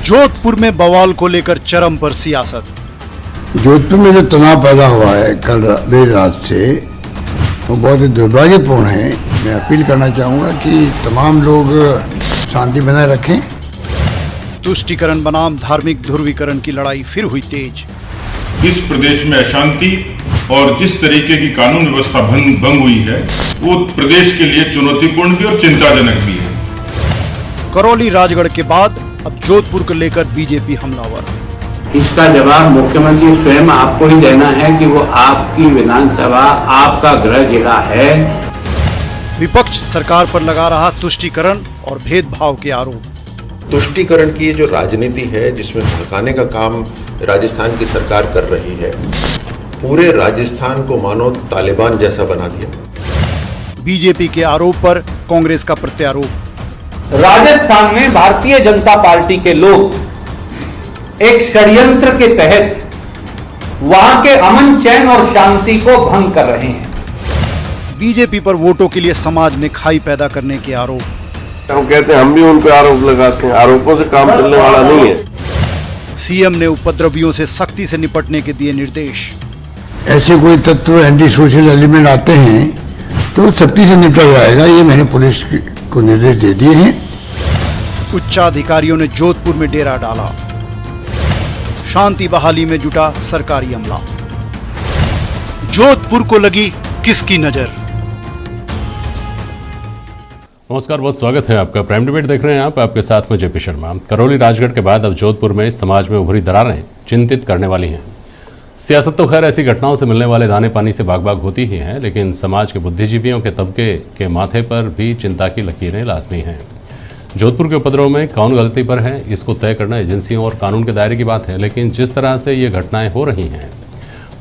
जोधपुर में बवाल को लेकर चरम पर सियासत। जोधपुर में जो तनाव पैदा हुआ है कल देर रात से वो बहुत ही दुर्भाग्यपूर्ण है। मैं अपील करना चाहूँगा कि तमाम लोग शांति बनाए रखें। तुष्टीकरण बनाम धार्मिक ध्रुवीकरण की लड़ाई फिर हुई तेज। इस प्रदेश में अशांति और जिस तरीके की कानून व्यवस्था भंग हुई है वो प्रदेश के लिए चुनौतीपूर्ण भी और चिंताजनक भी है। करौली राजगढ़ के बाद अब जोधपुर को लेकर बीजेपी हमलावर। इसका जवाब मुख्यमंत्री स्वयं आपको ही देना है कि वो आपकी विधानसभा, आपका गृह जिला है। विपक्ष सरकार पर लगा रहा तुष्टीकरण और भेदभाव के आरोप। तुष्टीकरण की ये जो राजनीति है जिसमें भड़काने का काम राजस्थान की सरकार कर रही है, पूरे राजस्थान को मानो तालिबान जैसा बना दिया। बीजेपी के आरोप पर कांग्रेस का प्रत्यारोप। राजस्थान में भारतीय जनता पार्टी के लोग एक षड्यंत्र के तहत वहां के अमन, चैन और शांति को भंग कर रहे हैं। बीजेपी पर वोटों के लिए समाज में खाई पैदा करने के आरोप। हम कहते हैं, हम भी उन पे आरोप लगाते हैं। आरोपों से काम चलने वाला नहीं है। सीएम ने उपद्रवियों से सख्ती से निपटने के दिए निर्देश। ऐसे कोई तत्व एंटी सोशल एलिमेंट आते हैं तो सख्ती से निपटा जाएगा, ये मैंने पुलिस को निर्देश दे दिए हैं। उच्चाधिकारियों ने जोधपुर में डेरा डाला। शांति बहाली में जुटा सरकारी अमला। जोधपुर को लगी किसकी नजर? नमस्कार, बहुत स्वागत है आपका। प्राइम डिबेट देख रहे हैं आप, आपके साथ में जेपी शर्मा। करौली राजगढ़ के बाद अब जोधपुर में समाज में उभरी दरारें चिंतित करने वाली हैं। सियासत तो खैर ऐसी घटनाओं से मिलने वाले दाने पानी से बाग होती ही है, लेकिन समाज के बुद्धिजीवियों के तबके के माथे पर भी चिंता की लकीरें लाजमी हैं। जोधपुर के उपद्रव में कौन गलती पर है, इसको तय करना एजेंसियों और कानून के दायरे की बात है, लेकिन जिस तरह से ये घटनाएं हो रही हैं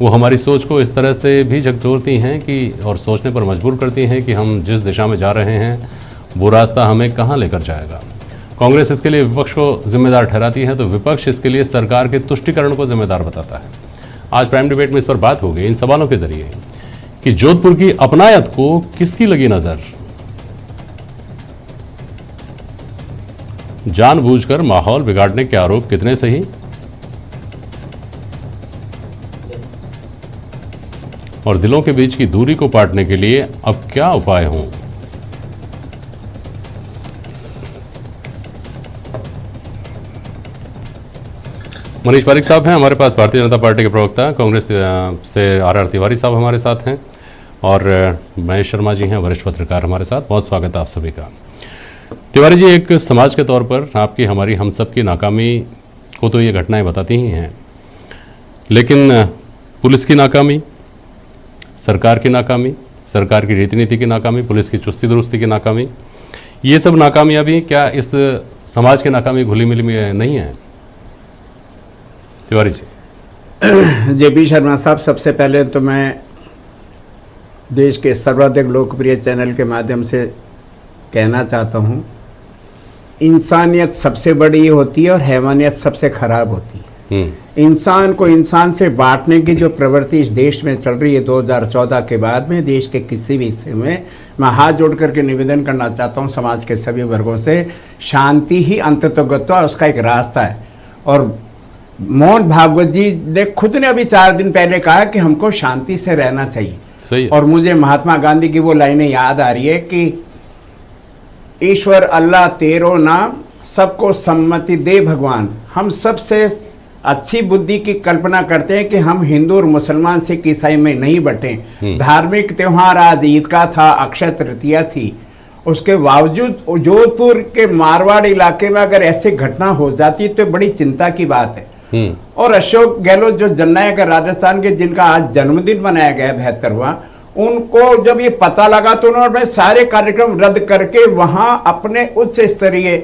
वो हमारी सोच को इस तरह से भी झकझोरती हैं कि और सोचने पर मजबूर करती हैं कि हम जिस दिशा में जा रहे हैं वो रास्ता हमें कहाँ लेकर जाएगा। कांग्रेस इसके लिए विपक्ष को जिम्मेदार ठहराती है तो विपक्ष इसके लिए सरकार के तुष्टीकरण को जिम्मेदार बताता है। आज प्राइम डिबेट में इस पर बात होगी इन सवालों के जरिए कि जोधपुर की अपनायत को किसकी लगी नजर। जानबूझकर माहौल बिगाड़ने के आरोप कितने सही, और दिलों के बीच की दूरी को पाटने के लिए अब क्या उपाय हों। मनीष पारिक साहब हैं हमारे पास, भारतीय जनता पार्टी के प्रवक्ता। कांग्रेस से आर तिवारी साहब हमारे साथ हैं और महेश शर्मा जी हैं, वरिष्ठ पत्रकार हमारे साथ। बहुत स्वागत है आप सभी का। तिवारी जी, एक समाज के तौर पर आपकी, हमारी, हम सब की नाकामी को तो ये घटनाएं बताती ही हैं, लेकिन पुलिस की नाकामी, सरकार की नाकामी, सरकार की रीति नीति की नाकामी, पुलिस की चुस्ती दुरुस्ती की नाकामी, ये सब नाकामियां भी क्या इस समाज की नाकामी घुली मिली में नहीं है? तिवारी जी। जेपी शर्मा साहब, सबसे पहले तो मैं देश के सर्वाधिक लोकप्रिय चैनल के माध्यम से कहना चाहता हूँ, इंसानियत सबसे बड़ी होती है और हैवानियत सबसे खराब होती है। इंसान को इंसान से बांटने की जो प्रवृत्ति इस देश में चल रही है 2014 के बाद में, देश के किसी भी हिस्से में, मैं हाथ जोड़ करके निवेदन करना चाहता हूँ समाज के सभी वर्गों से, शांति ही अंततोगत्वा उसका एक रास्ता है। और मोहन भागवत जी ने खुद ने अभी 4 दिन पहले कहा कि हमको शांति से रहना चाहिए। सही है। और मुझे महात्मा गांधी की वो लाइनें याद आ रही है कि ईश्वर अल्लाह तेरो नाम, सबको सम्मति दे भगवान। हम सबसे अच्छी बुद्धि की कल्पना करते हैं कि हम हिंदू और मुसलमान, सिख, ईसाई में नहीं बटें। धार्मिक त्योहार आज ईद का था, अक्षय तृतीया थी, उसके बावजूद जोधपुर के मारवाड़ इलाके में अगर ऐसी घटना हो जाती तो बड़ी चिंता की बात है। और अशोक गहलोत जो जननायक है राजस्थान के, जिनका आज जन्मदिन मनाया गया 72वां, उनको जब ये पता लगा तो उन्होंने सारे कार्यक्रम रद्द करके वहां अपने उच्च स्तरीय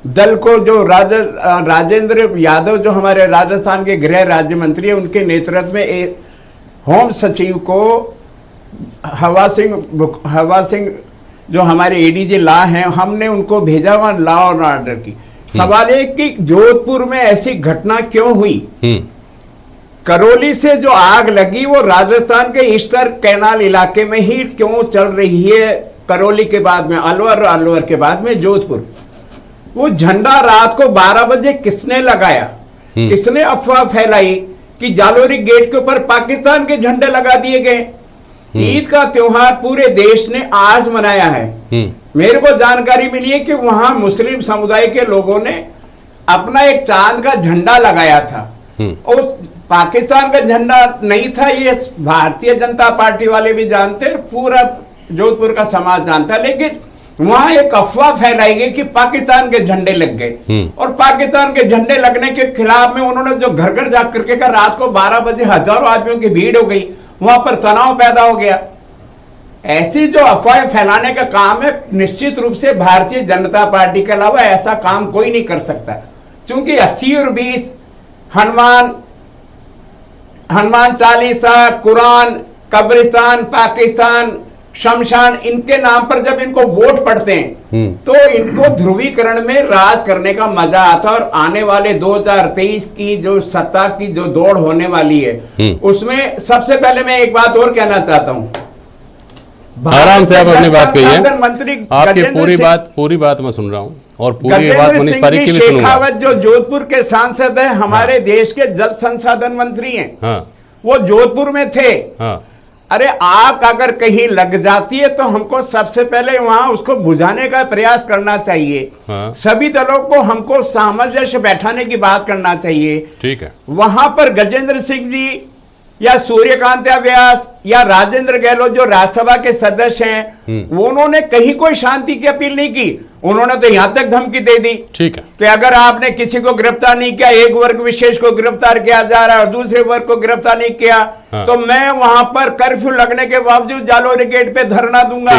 दल को, जो राजेंद्र यादव जो हमारे राजस्थान के गृह राज्य मंत्री है, उनके नेतृत्व में एक होम सचिव को हवा सिंह जो हमारे एडीजी लॉ हैं, हमने उनको भेजा वहां लॉ और ऑर्डर की। सवाल है कि जोधपुर में ऐसी घटना क्यों हुई? करौली से जो आग लगी वो राजस्थान के ईस्टर कैनाल इलाके में ही क्यों चल रही है? करौली के बाद में अलवर, अलवर के बाद में जोधपुर। वो झंडा रात को 12 बजे किसने लगाया, किसने अफवाह फैलाई कि जालोरी गेट के ऊपर पाकिस्तान के झंडे लगा दिए गए। ईद का त्योहार पूरे देश ने आज मनाया है। मेरे को जानकारी मिली है कि वहां मुस्लिम समुदाय के लोगों ने अपना एक चांद का झंडा लगाया था और पाकिस्तान का झंडा नहीं था। ये भारतीय जनता पार्टी वाले भी जानते, पूरा जोधपुर का समाज जानता, लेकिन वहां एक अफवाह फैलाई गई कि पाकिस्तान के झंडे लग गए और पाकिस्तान के झंडे लगने के खिलाफ में उन्होंने जो घर घर जा करके कहा, रात को 12 बजे हजारों आदमियों की भीड़ हो गई, वहां पर तनाव पैदा हो गया। ऐसी जो अफवाह फैलाने का काम है, निश्चित रूप से भारतीय जनता पार्टी के अलावा ऐसा काम कोई नहीं कर सकता, क्योंकि 80 और 20 हनुमान चालीसा, कुरान, कब्रिस्तान, पाकिस्तान, शमशान, इनके नाम पर जब इनको वोट पड़ते हैं तो इनको ध्रुवीकरण में राज करने का मजा आता है। और आने वाले 2023 की जो सत्ता की जो दौड़ होने वाली है, उसमें सबसे पहले मैं एक बात और कहना चाहता हूं। आराम से आप अपनी बात कहिए, मंत्री आपकी पूरी बात मैं सुन रहा हूं और पूरी बात मनीष पारिक की भी सुनूंगा। शेखावत जो जोधपुर के सांसद हैं, हमारे देश के जल संसाधन मंत्री हैं, वो जोधपुर में थे। अरे आग अगर कहीं लग जाती है तो हमको सबसे पहले वहां उसको बुझाने का प्रयास करना चाहिए। सभी दलों को हमको सामंजस्य बैठाने की बात करना चाहिए। ठीक है, वहां पर गजेंद्र सिंह जी या सूर्यकांत व्यास या राजेंद्र गहलोत जो राज्यसभा के सदस्य हैं, उन्होंने कहीं कोई शांति की अपील नहीं की। उन्होंने तो यहां तक धमकी दे दी, ठीक है, कि अगर आपने किसी को गिरफ्तार नहीं किया, एक वर्ग विशेष को गिरफ्तार किया जा रहा है और दूसरे वर्ग को गिरफ्तार नहीं किया, तो मैं वहां पर कर्फ्यू लगने के बावजूद जालोरी गेट पे धरना दूंगा।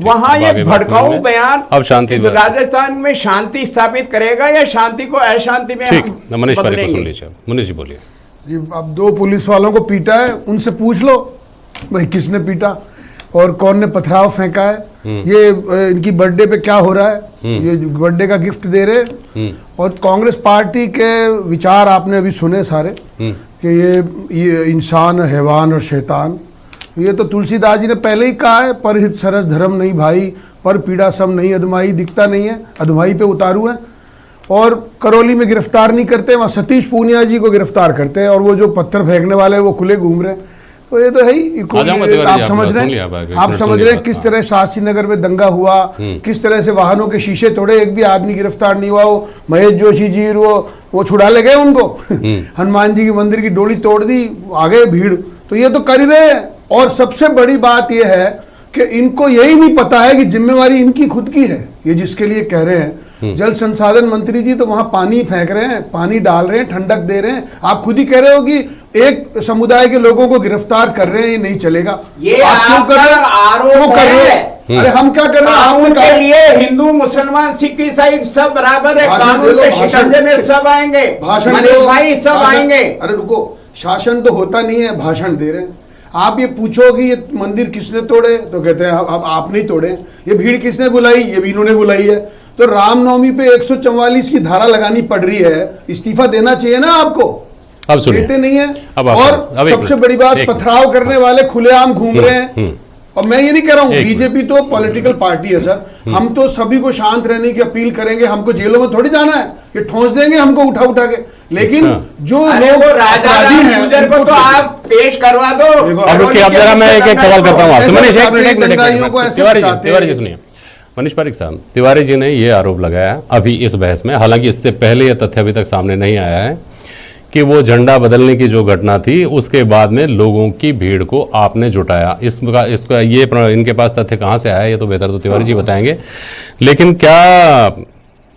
वहां ये भड़काऊ बयान अब शांति राजस्थान में शांति स्थापित करेगा या शांति को अशांति में मनीष पारिक को सुन लीजिए। मनीष जी बोलिए। जी, अब 2 पुलिस वालों को पीटा है, उनसे पूछ लो भाई किसने पीटा और कौन ने पथराव फेंका है। ये इनकी बर्थडे पे क्या हो रहा है, ये बर्थडे का गिफ्ट दे रहे। और कांग्रेस पार्टी के विचार आपने अभी सुने सारे कि ये इंसान, हैवान और शैतान। ये तो तुलसीदास जी ने पहले ही कहा है, पर हित सरस धर्म नहीं भाई, पर पीड़ा सम नहीं अधमाई, दिखता नहीं है, अधमाई पे उतारू है। और करौली में गिरफ्तार नहीं करते, वहाँ सतीश पूनिया जी को गिरफ्तार करते हैं और वो जो पत्थर फेंकने वाले वो खुले घूम रहे हैं। तो ये तो है ही, आप समझ रहे हैं किस तरह शास्त्री नगर में दंगा हुआ, किस तरह से वाहनों के शीशे तोड़े, एक भी आदमी गिरफ्तार नहीं हुआ। वो महेश जोशी जी वो छुड़ा ले गए उनको, हनुमान जी की मंदिर की डोली तोड़ दी, आ गए भीड़। तो ये तो कर ही रहे हैं। और सबसे बड़ी बात ये है कि इनको यही नहीं पता है कि जिम्मेवारी इनकी खुद की है। ये जिसके लिए कह रहे हैं, जल संसाधन मंत्री जी तो वहां पानी फेंक रहे हैं, पानी डाल रहे हैं, ठंडक दे रहे हैं। आप खुद ही कह रहे हो कि एक समुदाय के लोगों को गिरफ्तार कर रहे हैं, ये नहीं चलेगा। ये आप क्यों कर रहे हो? अरे हम क्या कर रहे हैं? आपके लिए हिंदू, मुसलमान, सिख, ईसाई सब बराबर है, कानून के शिकंजे में सब आएंगे, भाषण भाई सब आएंगे। अरे रुको, शासन तो होता नहीं है, भाषण दे रहे हैं। आप ये पूछो कि ये मंदिर किसने तोड़े, तो कहते हैं अब आपने ही तोड़े। ये भीड़ किसने बुलाई, ये भी इन्होंने बुलाई है। तो रामनवमी पे 144 की धारा लगानी पड़ रही है, इस्तीफा देना चाहिए ना आपको। अब देते नहीं है। और सबसे बड़ी बात, पथराव करने वाले खुलेआम घूम रहे हैं। और मैं ये नहीं कह रहा हूँ, बीजेपी तो पॉलिटिकल पार्टी है सर, हम तो सभी को शांत रहने की अपील करेंगे। हमको जेलों में थोड़ी जाना है, ये ठोंस देंगे हमको उठा के। लेकिन जो लोग अपराधी हैं उनको तो आप पेश करवा दो। अब जरा मैं एक सवाल करता हूँ आपसे। तिवारी जी सुनिए, मनीष पारिक साहब, तिवारी जी ने ये आरोप लगाया अभी इस बहस में, हालांकि इससे पहले यह तथ्य अभी तक सामने नहीं आया है, कि वो झंडा बदलने की जो घटना थी उसके बाद में लोगों की भीड़ को आपने जुटाया। इसका ये इनके पास तथ्य कहाँ से आया, ये तो बेहतर तो तिवारी जी बताएंगे। लेकिन क्या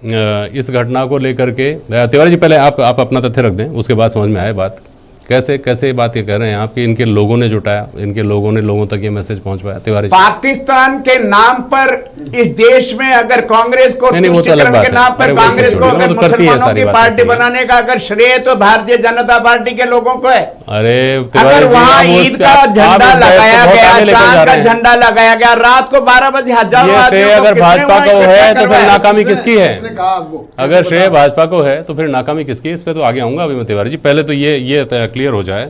इस घटना को लेकर के, तिवारी जी पहले आप अपना तथ्य रख दें, उसके बाद समझ में आए बात। कैसे बात ये कह रहे हैं आप कि इनके लोगों ने जुटाया, इनके लोगों ने लोगों तक ये मैसेज पहुंच पाया? तिवारी, पाकिस्तान के नाम पर इस देश में अगर कांग्रेस को के नाम पर कांग्रेस को अगर मुसलमानों की पार्टी बनाने का अगर श्रेय तो भारतीय जनता पार्टी के लोगों को है। अरे अगर वहाँ ईद का झंडा लगाया गया, चांद का झंडा लगाया गया, रात को 12 बजे हजारों श्रेय अगर भाजपा को है तो फिर नाकामी किसकी है? अगर श्रेय भाजपा को है तो फिर नाकामी किसकी है? इस पे तो आगे आऊंगा अभी मैं तिवारी जी, पहले तो ये क्लियर हो जाए।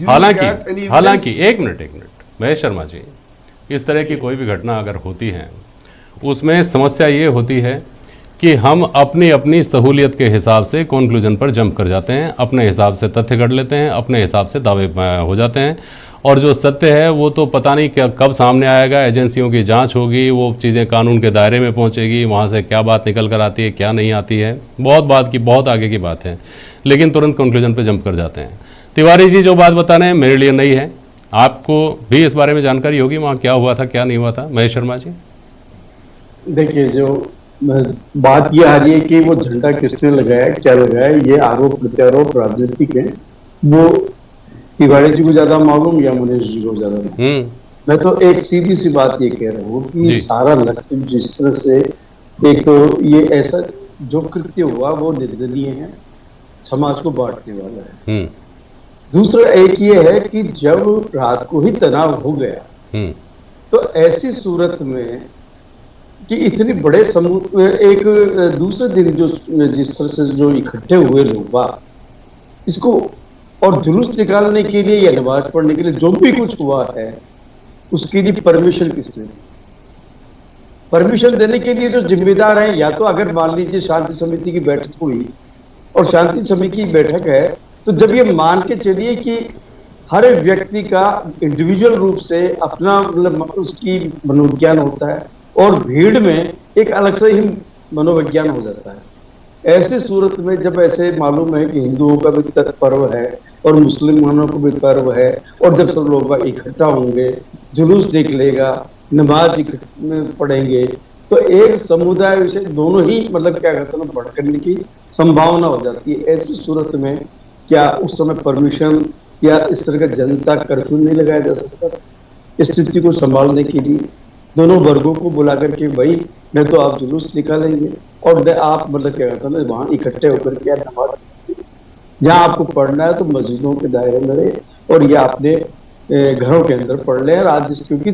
हालांकि एक मिनट महेश शर्मा जी, इस तरह की कोई भी घटना अगर होती है उसमें समस्या ये होती है कि हम अपनी अपनी सहूलियत के हिसाब से कंक्लूजन पर जंप कर जाते हैं, अपने हिसाब से तथ्य गढ़ लेते हैं, अपने हिसाब से दावे हो जाते हैं, और जो सत्य है वो तो पता नहीं क्या कब सामने आएगा। एजेंसियों की जांच होगी, वो चीज़ें कानून के दायरे में पहुंचेगी, वहाँ से क्या बात निकल कर आती है क्या नहीं आती है, बहुत आगे की बात है, लेकिन तुरंत कंक्लूजन पर जंप कर जाते हैं। तिवारी जी जो बात बता रहे हैं मेरे लिए नई है, आपको भी इस बारे में जानकारी होगी, वहाँ क्या हुआ था क्या नहीं हुआ था, महेश शर्मा जी? देखिए, जो बात ये आ रही है कि वो झंडा किसने लगाया क्या लगाया, ये आरोप प्रत्यारोप राजनीतिक है, वो तिवारी जी को ज्यादा मालूम या मुनीष जी को ज्यादा मालूम। मैं तो एक सीधी सी बात ये कह रहा हूँ कि सारा लक्ष्य जिस तरह से, एक तो ये ऐसा जो कृत्य हुआ वो निंदनीय है, समाज को बांटने वाला है। दूसरा एक ये है कि जब रात को ही तनाव हो गया तो ऐसी सूरत में कि इतने बड़े समूह एक दूसरे दिन जो जिस तरह से जो इकट्ठे हुए लोग इसको और जुलूस निकालने के लिए या नमाज पढ़ने के लिए जो भी कुछ हुआ है उसके लिए परमिशन किसने? परमिशन देने के लिए जो जिम्मेदार है, या तो अगर मान लीजिए शांति समिति की बैठक हुई और शांति समिति की बैठक है तो जब ये मान के चलिए कि हर एक व्यक्ति का इंडिविजुअल रूप से अपना मतलब उसकी मनोविज्ञान होता है और भीड़ में एक अलग से ही मनोविज्ञान हो जाता है। ऐसी सूरत में जब ऐसे मालूम है कि हिंदुओं का भी पर्व है और मुसलमानों को भी पर्व है, और जब सब लोग इकट्ठा होंगे, जुलूस निकलेगा, नमाज पढ़ेंगे, तो एक समुदाय विषय दोनों ही मतलब क्या कहते हैं भड़कने की संभावना हो जाती है। ऐसी सूरत में क्या उस समय परमिशन या इस तरह का जनता कर्फ्यू नहीं लगाया जा सकता? स्थिति को संभालने के लिए दोनों वर्गों को बुला करके भाई न तो आप जुलूस निकालेंगे और न आप मतलब क्या कहते हैं वहाँ इकट्ठे होकर के नमाज, जहाँ आपको पढ़ना है तो मस्जिदों के दायरे में रहे और या अपने घरों के अंदर पढ़ लें, राज्य क्योंकि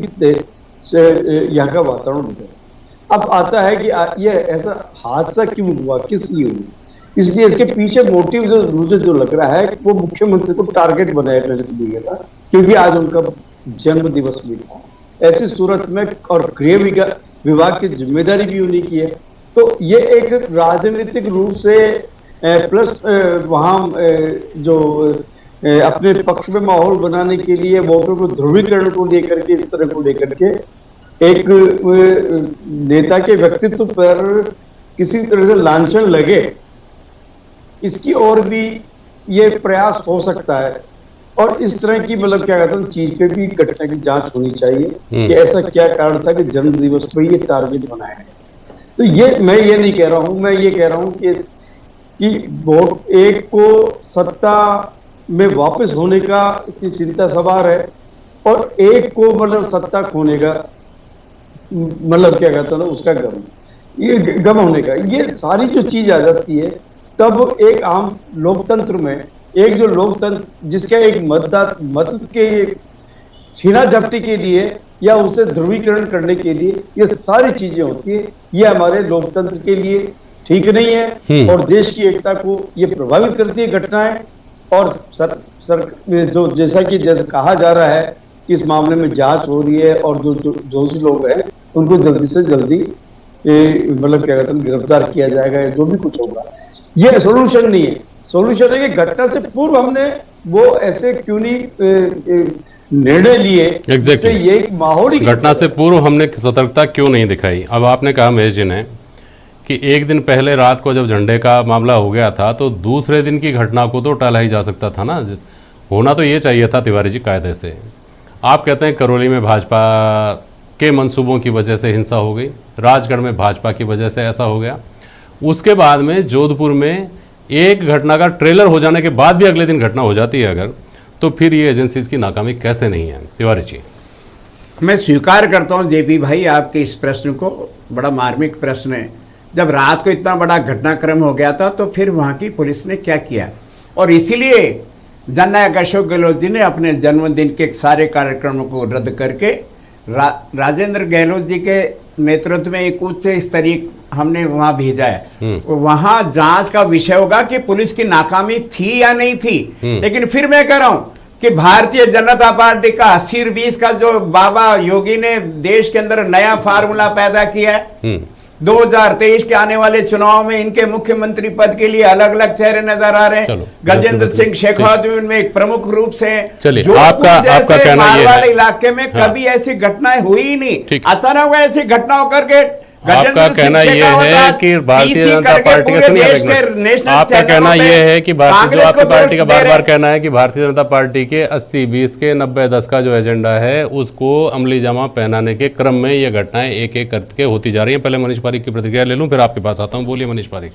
यहाँ का वातावरण होगा। अब आता है कि ये ऐसा हादसा क्यों हुआ, किस लिए हुआ? इसलिए इसके पीछे मोटिव जो मुझे जो लग रहा है वो मुख्यमंत्री को टारगेट बनाया गया था, क्योंकि आज उनका जन्म दिवस भी था। ऐसी सूरत में और गृह विभाग की जिम्मेदारी भी उन्हीं की है, तो ये एक राजनीतिक रूप से प्लस वहाँ जो अपने पक्ष में माहौल बनाने के लिए वोटों को ध्रुवीकरण को लेकर के इस तरह को लेकर के एक नेता के व्यक्तित्व पर किसी तरह से लांछन लगे, इसकी ओर भी ये प्रयास हो सकता है। और इस तरह की मतलब क्या कहते हैं चीज पे भी घटना की जांच होनी चाहिए कि ऐसा क्या कारण था कि जन्म दिवस पर ये टारगेट बनाया है। तो ये मैं ये नहीं कह रहा हूँ, मैं ये कह रहा हूँ कि वोट एक को सत्ता में वापस होने का इतनी चिंता सवार है और एक को मतलब सत्ता खोने का मतलब क्या कहता है ना उसका गम, ये गम होने का, ये सारी जो चीज आ जाती है तब एक आम लोकतंत्र में एक जो लोकतंत्र जिसका एक मत के छीना झपटी के लिए या उसे ध्रुवीकरण करने के लिए ये सारी चीजें होती है, ये हमारे लोकतंत्र के लिए ठीक नहीं है और देश की एकता को ये प्रभावित करती है घटनाएं। और जो जैसा कहा जा रहा है कि इस मामले में जांच हो रही है और जो दोषी लोग हैं उनको जल्दी से जल्दी मतलब क्या कहते हैं गिरफ्तार किया जाएगा, जो भी कुछ होगा। ये सोल्यूशन नहीं है, सोल्यूशन है कि घटना से पूर्व हमने वो ऐसे क्यों नहीं निर्णय लिए, Exactly. ये एक माहौल ही घटना से पूर्व हमने सतर्कता क्यों नहीं दिखाई। अब आपने कहा महेश जी ने कि एक दिन पहले रात को जब झंडे का मामला हो गया था तो दूसरे दिन की घटना को तो टाला ही जा सकता था ना, होना तो ये चाहिए था तिवारी जी कायदे से। आप कहते हैं करौली में भाजपा के मंसूबों की वजह से हिंसा हो गई, राजगढ़ में भाजपा की वजह से ऐसा हो गया, उसके बाद में जोधपुर में एक घटना का ट्रेलर हो जाने के बाद भी अगले दिन घटना हो जाती है अगर, तो फिर ये एजेंसीज की नाकामी कैसे नहीं है? तिवारी जी, मैं स्वीकार करता हूं जेपी भाई आपके इस प्रश्न को, बड़ा मार्मिक प्रश्न है। जब रात को इतना बड़ा घटनाक्रम हो गया था तो फिर वहां की पुलिस ने क्या किया, और इसीलिए जननायक अशोक गहलोत जी ने अपने जन्मदिन के सारे कार्यक्रमों को रद्द करके राजेंद्र गहलोत जी के नेतृत्व में एक उच्च स्तरीय हमने वहां भेजा है। वहां जांच का विषय होगा कि पुलिस की नाकामी थी या नहीं थी। लेकिन फिर मैं कह रहा हूं कि भारतीय जनता पार्टी का 80-20 का जो बाबा योगी ने देश के अंदर नया फार्मूला पैदा किया है, 2023 के आने वाले चुनाव में इनके मुख्यमंत्री पद के लिए अलग अलग चेहरे नजर आ रहे हैं। गजेंद्र सिंह शेखावत में एक प्रमुख रूप से। चलिए, आपका कहना ये है इलाके में कभी ऐसी घटनाएं हुई ही नहीं, अचानक ऐसी घटना होकर के आपका कहना यह है कि भारतीय जनता पार्टी का सुनिए, आपका कहना यह है कि भारतीय जो आपकी पार्टी का बार बार कहना है कि भारतीय जनता पार्टी के 80-20 के 90-10 का जो एजेंडा है उसको अमली जामा पहनाने के क्रम में ये घटनाएं एक एक करके होती जा रही हैं। पहले मनीष पारिक की प्रतिक्रिया ले लूं, फिर आपके पास आता हूं। बोलिए मनीष पारिक।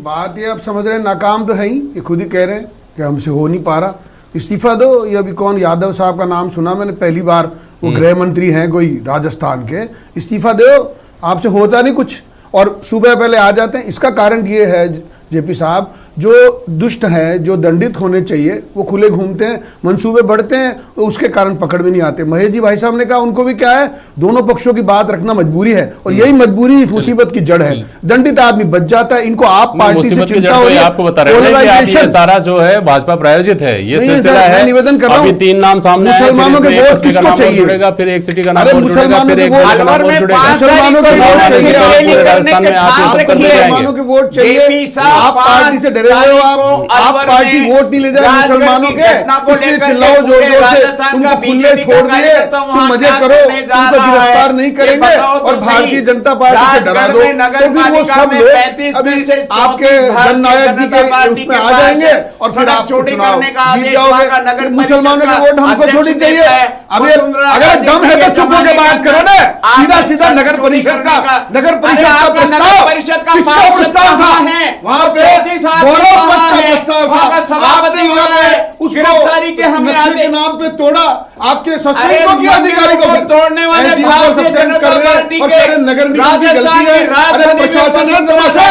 बात ये आप समझ रहे हैं, नाकाम तो है ही, ये खुद ही कह रहे हैं कि हमसे हो नहीं पा रहा, इस्तीफा दो। ये अभी कौन यादव साहब का नाम सुना मैंने पहली बार, वो गृह मंत्री हैं कोई राजस्थान के, इस्तीफा दो, आपसे होता नहीं कुछ और सुबह पहले आ जाते हैं। इसका कारण ये है जेपी साहब, जो दुष्ट हैं, जो दंडित होने चाहिए, वो खुले घूमते हैं, मंसूबे बढ़ते हैं, तो उसके कारण पकड़ में नहीं आते। महेश जी भाई साहब ने कहा, उनको भी क्या है, दोनों पक्षों की बात रखना मजबूरी है और यही मजबूरी इस मुसीबत की जड़ है। दंडित आदमी बच जाता है। इनको आप पार्टी से चिंता हो रही है, आपको बता रहे हैं ये सारा जो है भाजपा प्रायोजित है, ये सिलसिला है। निवेदन कर रहा हूं, 3 नाम सामने, मुसलमानों के वोट किसको चाहिए, फिर एक सिटी का नाम, मुसलमानों के वोट चाहिए। आप पार्टी से डरे हुए हो, आप पार्टी वोट नहीं ले जाए मुसलमानों के, इसलिए चिल्लाओ जोर जोर से, तुमको खुले छोड़ दिए, तुम मजे करो, तुमको गिरफ्तार नहीं करेंगे और भारतीय जनता पार्टी से डरा दो, तो फिर वो सब लोग अभी आपके जननायक जी के उसमें आ जाएंगे और फिर आप चुनाव जीत जाओगे। मुसलमानों के वोट हमको थोड़ी चाहिए। अभी अगर दम है तो चुप होकर बात करो ना, सीधा सीधा नगर परिषद का प्रस्ताव, किसका प्रस्ताव था वहां पे, गौरव पथ का प्रस्ताव था, आपने वहां पे उसको नक्शे के नाम पे तोड़ा, आपके सस्पेंड किया अधिकारी को तोड़ने वाले सस्पेंड कर रहे हैं और कह रहे नगर निगम की गलती है। अरे प्रशासन है तमाशा,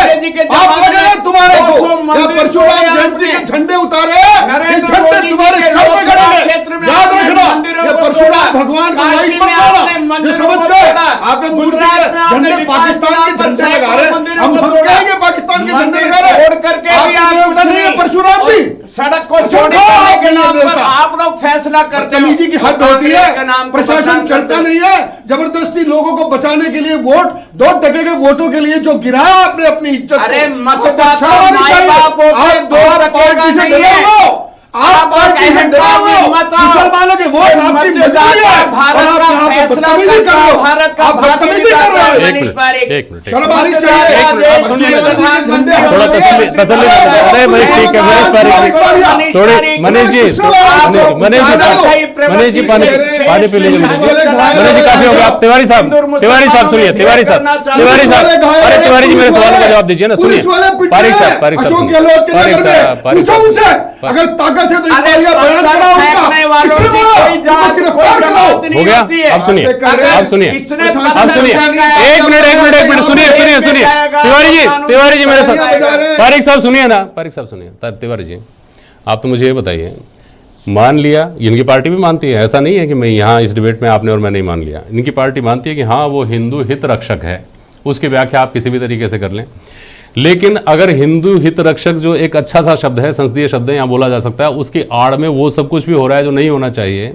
आप लगे हैं तुम्हारे को या परशुराम जयंती के झंडे उतारे, ये झंडे तुम्हारे सर पे खड़े हैं, याद रखना। ये परशुराम भगवान को लाइट मत मारना, ये समझ गए आप मूर्ति के झंडे पाकिस्तान के झंडे लगा रहे हैं, हम कहेंगे पाकिस्तान के झंडे लगा रहे हैं, देवता नहीं है परशुराम जी, सड़क को छोड़ने के नाम पर आप लोग फैसला करते हो। की हद होती है, प्रशासन चलता नहीं है, जबरदस्ती लोगों को बचाने के लिए वोट, 2 टके के वोटों के लिए जो गिराया आपने अपनी इज्जत, अरे मतदाता माई बाप होते, 2 टके का नहीं है, आप पार्टी से डरे हुए हो, मुसलमानों के वोट आपकी मजबूरी है और आप यहाँ पे बदतमीजी कर रहे हो, आप बदतमीजी कर रहे हो। एक मिनट शर्म आनी चाहिए। मनीष जी पानी पी लीजिए। मनीष जी काफी हो गया। आप तिवारी साहब सुनिए, तिवारी साहब, अरे तिवारी जी मेरे सवाल का जवाब दीजिए ना, सुनिए। पारिक साहब अशोक गहलोत के नगर में पूछो उनसे, अगर ताकत है तो बयान कराओ उनका, गिरफ्तार कराओ। हो गया? आप सुनिए, एक मिनट सुनिए। तिवारी जी मेरे साथ, पारिक साहब सुनिए ना, तिवारी जी आप तो मुझे ये बताइए, मान लिया इनकी पार्टी भी मानती है, ऐसा नहीं है कि मैं यहाँ इस डिबेट में आपने और मैं नहीं मान लिया, इनकी पार्टी मानती है कि हाँ वो हिंदू हित रक्षक है, उसकी व्याख्या आप किसी भी तरीके से कर लें, लेकिन अगर हिंदू हित रक्षक जो एक अच्छा सा शब्द है, संसदीय शब्द है, यहाँ बोला जा सकता है, उसकी आड़ में वो सब कुछ भी हो रहा है जो नहीं होना चाहिए,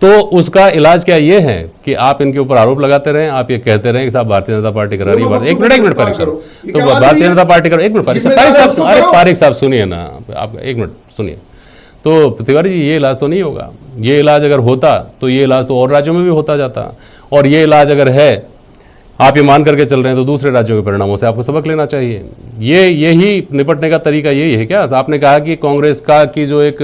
तो उसका इलाज क्या ये है कि आप इनके ऊपर आरोप लगाते रहें, आप ये कहते रहें कि साहब भारतीय जनता पार्टी करा रही है। एक मिनट पारिक साहब, तो भारतीय जनता पार्टी करो, एक मिनट पारिक साहब सुनिए ना, आप एक मिनट सुनिए। तो तिवारी जी ये इलाज तो नहीं होगा, ये इलाज अगर होता तो ये इलाज तो और राज्यों में भी होता जाता, और ये इलाज अगर है, आप ये मान करके चल रहे हैं, तो दूसरे राज्यों के परिणामों से आपको सबक लेना चाहिए। यही निपटने का तरीका यही है क्या? आपने कहा कि कांग्रेस का की जो एक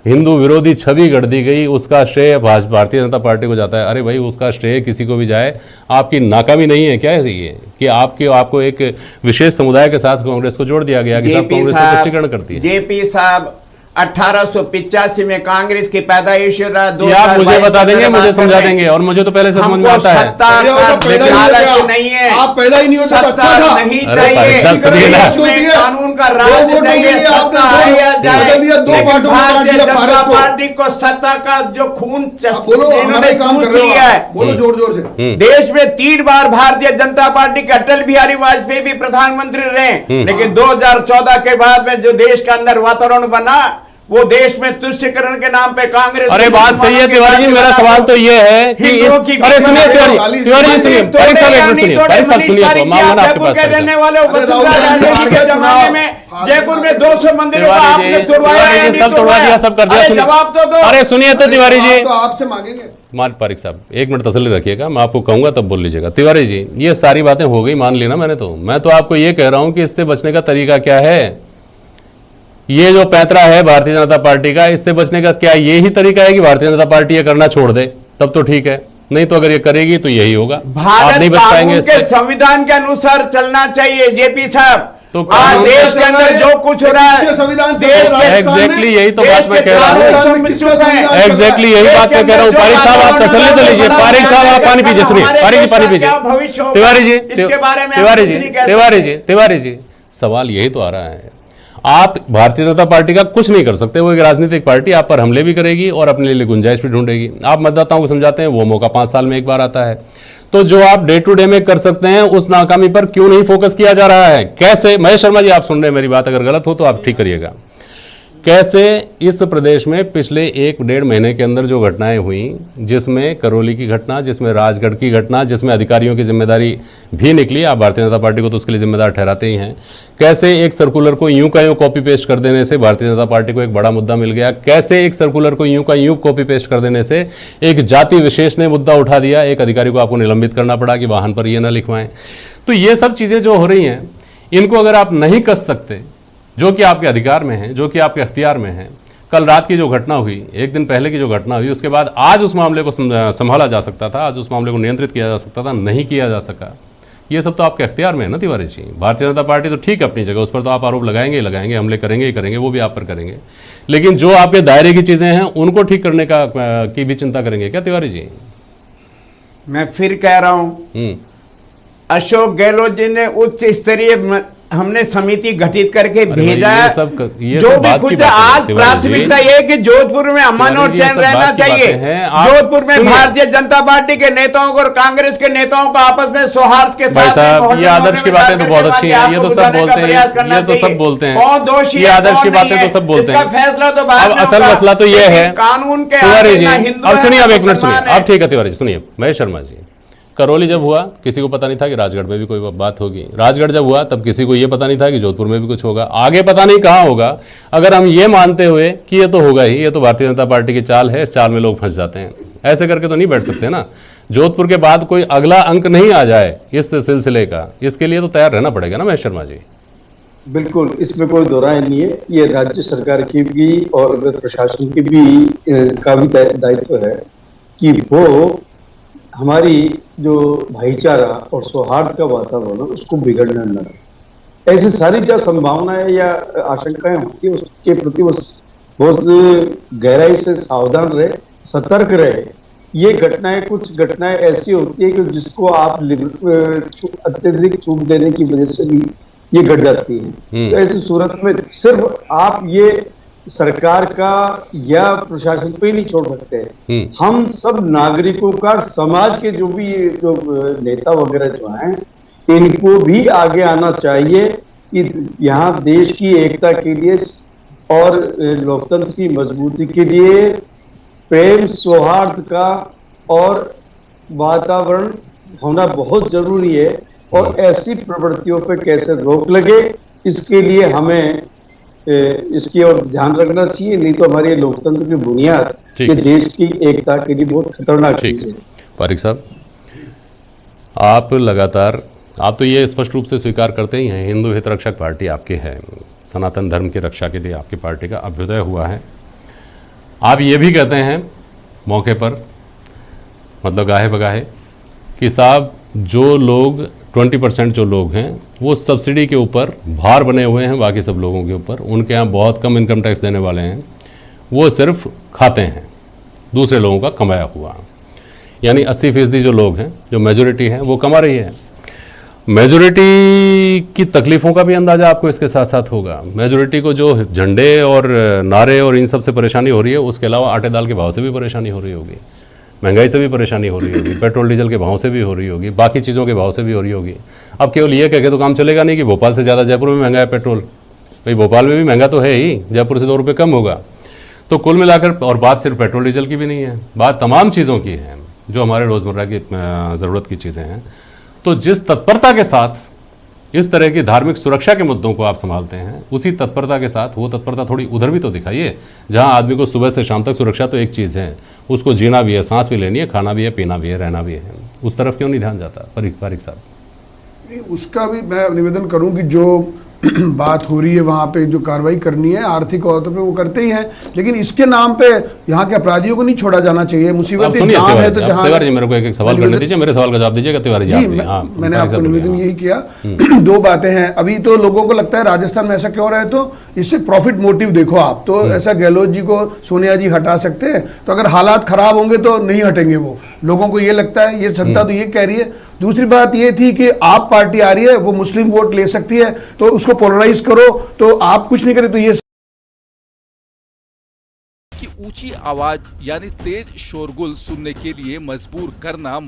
हिंदू विरोधी छवि गढ़ दी गई, उसका श्रेय भारतीय जनता पार्टी को जाता है। अरे भाई, उसका श्रेय किसी को भी जाए, आपकी नाकामी नहीं है क्या है ये कि आपको एक विशेष समुदाय के साथ कांग्रेस को जोड़ दिया गया कि साहब कांग्रेस को तुष्टीकरण करती है। जेपी साहब 1885 में कांग्रेस की पैदाइश, आप मुझे बता देंगे, मुझे समझा देंगे, और मुझे तो पहले से समझ में आता है। नहीं है, आप पैदा ही नहीं होते तो अच्छा था, नहीं चाहिए, कानून का राज चाहिए, जनता पार्टी को सत्ता का जो खून बोलो जोर जोर से। देश में 3 बार भारतीय जनता पार्टी के अटल बिहारी वाजपेयी भी प्रधानमंत्री रहे, लेकिन 2014 के बाद में जो देश के अंदर वातावरण बना, वो देश में तुष्टीकरण के नाम पे कांग्रेस। अरे बात सही है तिवारी जी, मेरा सवाल तो ये है कि अरे सुनिए तिवारी जी सुनिए, पारिक साहब एक मिनट सुनिए, पारिक साहब सुनिए, तो मामला आपके पास है। रहने वाले के जमाने में जयपुर में 200 मंदिरों का आपने तोड़वाया है, सब तोड़वा दिया, सब कर दिया। जवाब तो दो। अरे सुनिए तो तिवारी जी, आपसे मांगेंगे। पारिक साहब एक मिनट तसल्ली रखिएगा, मैं आपको कहूंगा तब बोल लीजिएगा। तिवारी जी ये सारी बातें हो गई, मान ली ना मैंने, तो मैं तो आपको ये कह रहा हूं कि इससे बचने का तरीका क्या है। ये जो पैंतरा है भारतीय जनता पार्टी का, इससे बचने का क्या यही तरीका है कि भारतीय जनता पार्टी ये करना छोड़ दे, तब तो ठीक है, नहीं तो अगर ये करेगी तो यही होगा, आप नहीं बच पाएंगे। के संविधान के अनुसार चलना चाहिए जेपी साहब। तो देश के अंदर जो कुछ हो रहा है, संविधान एग्जैक्टली यही तो बात मैं कह रहा हूँ, एग्जैक्टली यही बात मैं कह रहा हूँ। पारिक साहब आप तसल्ली तो लीजिए, पारिक साहब आप पानी पीजिए, सुनिए पारिक जी पानी पीजिए। तिवारी जी सवाल यही तो आ रहा है, आप भारतीय जनता पार्टी का कुछ नहीं कर सकते, वो एक राजनीतिक पार्टी आप पर हमले भी करेगी और अपने लिए गुंजाइश भी ढूंढेगी। आप मतदाताओं को समझाते हैं, वो मौका 5 साल में एक बार आता है, तो जो आप डे टू डे में कर सकते हैं उस नाकामी पर क्यों नहीं फोकस किया जा रहा है? कैसे, महेश शर्मा जी आप सुन रहे हैं मेरी बात, अगर गलत हो तो आप ठीक करिएगा। कैसे इस प्रदेश में पिछले 1-1.5 महीने के अंदर जो घटनाएं हुई, जिसमें करौली की घटना, जिसमें राजगढ़ की घटना, जिसमें अधिकारियों की जिम्मेदारी भी निकली, आप भारतीय जनता पार्टी को तो उसके लिए जिम्मेदार ठहराते ही हैं। कैसे एक सर्कुलर को यूं का यूं कॉपी पेस्ट कर देने से भारतीय जनता पार्टी को एक बड़ा मुद्दा मिल गया, कैसे एक सर्कुलर को यूं का यूं कॉपी पेस्ट कर देने से एक जाति विशेष ने मुद्दा उठा दिया, एक अधिकारी को आपको निलंबित करना पड़ा कि वाहन पर ये ना लिखवाएं। तो ये सब चीज़ें जो हो रही हैं, इनको अगर आप नहीं कस सकते, जो कि आपके अधिकार में है, जो कि आपके अख्तियार में है, कल रात की जो घटना हुई, एक दिन पहले की जो घटना हुई, उसके बाद आज उस मामले को संभाला जा सकता था, आज उस मामले को नियंत्रित किया जा सकता था, नहीं किया जा सका। ये सब तो आपके अख्तियार में है ना तिवारी जी। भारतीय जनता पार्टी तो ठीक है अपनी जगह, उस पर तो आप आरोप लगाएंगे ही लगाएंगे, हमले करेंगे ही करेंगे, वो भी आप पर करेंगे, लेकिन जो आपके दायरे की चीज़ें हैं उनको ठीक करने का की भी चिंता करेंगे क्या तिवारी जी? मैं फिर कह रहा हूं, अशोक गहलोत जी ने उच्च स्तरीय हमने समिति गठित करके भेजा है, जो भी कुछ आज प्राथमिकता ये है कि जोधपुर में अमन और चैन रहना चाहिए। जोधपुर में भारतीय जनता पार्टी के नेताओं को और कांग्रेस के नेताओं को आपस में सौहार्द के साथ, ये आदर्श की बातें तो बहुत अच्छी हैं, ये तो सब बोलते हैं, ये तो सब बोलते हैं, कौन दोषी ये आदर्श की बातें तो सब बोलते हैं, फैसला तो अब असल मसला तो ये है कानून के। तिवारी जी अब सुनिए, अब एक मिनट सुनिए, अब ठीक है तिवारी जी सुनिए। महेश शर्मा जी, करौली जब हुआ किसी को पता नहीं था कि राजगढ़ में भी कोई बात होगी, राजगढ़ जब हुआ तब किसी को ये पता नहीं था कि जोधपुर में भी कुछ होगा, आगे पता नहीं कहाँ होगा। अगर हम ये मानते हुए कि ये तो होगा ही, ये तो भारतीय जनता पार्टी की चाल है, इस चाल में लोग फंस जाते हैं, ऐसे करके तो नहीं बैठ सकते ना। जोधपुर के बाद कोई अगला अंक नहीं आ जाए इस सिलसिले का, इसके लिए तो तैयार रहना पड़ेगा ना महेश शर्मा जी। बिल्कुल, इसमें कोई दो राय नहीं है। ये राज्य सरकार की भी और प्रशासन की भी का भी दायित्व है कि वो हमारी जो भाईचारा और सौहार्द का वातावरण उसको बिगड़ना न दे। ऐसी सारी जो संभावनाएं या आशंकाएं होती है उसके प्रति वो बहुत गहराई से सावधान रहे, सतर्क रहे। ये घटनाएं, कुछ घटनाएं ऐसी होती है कि जिसको आप अत्यधिक छूट देने की वजह से भी ये घट जाती है। तो ऐसी सूरत में सिर्फ आप ये सरकार का या प्रशासन पे ही नहीं छोड़ सकते हैं, हम सब नागरिकों का, समाज के जो भी जो नेता वगैरह जो हैं, इनको भी आगे आना चाहिए कि यहाँ देश की एकता के लिए और लोकतंत्र की मजबूती के लिए प्रेम सौहार्द का और वातावरण होना बहुत जरूरी है, और ऐसी प्रवृत्तियों पर कैसे रोक लगे इसके लिए हमें इसकी ओर ध्यान रखना चाहिए, नहीं तो हमारी लोकतंत्र की बुनियाद ये देश की एकता के लिए बहुत खतरनाक चीज है। पारिक साहब, आप लगातार, आप तो ये स्पष्ट रूप से स्वीकार करते ही हैं, हिंदू हित रक्षक पार्टी आपकी है, सनातन धर्म की रक्षा के लिए आपकी पार्टी का अभ्युदय हुआ है। आप ये भी कहते हैं मौके पर, मतलब गाहे बगाहे, कि साहब जो लोग 20% जो लोग हैं वो सब्सिडी के ऊपर भार बने हुए हैं बाकी सब लोगों के ऊपर, उनके यहाँ बहुत कम इनकम टैक्स देने वाले हैं, वो सिर्फ खाते हैं दूसरे लोगों का कमाया हुआ। यानी 80% जो लोग हैं, जो मेजोरिटी है, वो कमा रही है। मेजोरिटी की तकलीफ़ों का भी अंदाज़ा आपको इसके साथ साथ होगा। मेजोरिटी को जो झंडे और नारे और इन सब से परेशानी हो रही है, उसके अलावा आटे दाल के भाव से भी परेशानी हो रही होगी, महंगाई से भी परेशानी हो रही होगी, पेट्रोल डीजल के भाव से भी हो रही होगी, बाकी चीज़ों के भाव से भी हो रही होगी। अब केवल ये कह के तो काम चलेगा नहीं कि भोपाल से ज़्यादा जयपुर में महंगा है पेट्रोल। भाई भोपाल में भी महंगा तो है ही, जयपुर से 2 रुपये कम होगा, तो कुल मिलाकर, और बात सिर्फ पेट्रोल डीजल की भी नहीं है, बात तमाम चीज़ों की है जो हमारे रोज़मर्रा की ज़रूरत की चीज़ें हैं। तो जिस तत्परता के साथ इस तरह की धार्मिक सुरक्षा के मुद्दों को आप संभालते हैं, उसी तत्परता के साथ वो तत्परता थोड़ी उधर भी तो दिखाइए, जहां आदमी को सुबह से शाम तक सुरक्षा तो एक चीज़ है, उसको जीना भी है, सांस भी लेनी है, खाना भी है, पीना भी है, रहना भी है। उस तरफ क्यों नहीं ध्यान जाता पारिक साहब? नहीं, उसका भी मैं निवेदन करूं कि जो बात हो रही है वहाँ पे जो कार्रवाई करनी है आर्थिक तौर पे वो करते ही हैं, लेकिन इसके नाम पे यहाँ के अपराधियों को नहीं छोड़ा जाना चाहिए। मुसीबत जहाँ है तो जहाँ तिवारी जी, मेरे को एक सवाल करने दीजिए, मेरे सवाल का जवाब दीजिएगा तिवारी जी। मैंने आपको निवेदन यही किया। दो बातें हैं। अभी तो लोगों को लगता है राजस्थान में ऐसा क्यों रहा है, तो इससे प्रॉफिट मोटिव देखो आप, तो ऐसा गहलोत जी को सोनिया जी हटा सकते हैं, तो अगर हालात खराब होंगे तो नहीं हटेंगे वो, लोगों को ये लगता है, ये जनता तो ये कह रही है। दूसरी बात ये थी कि आप पार्टी आ रही है, वो मुस्लिम वोट ले सकती है, तो उसको पोलराइज करो, तो आप कुछ नहीं करें तो ये की ऊंची आवाज यानी तेज शोरगुल सुनने के लिए मजबूर करना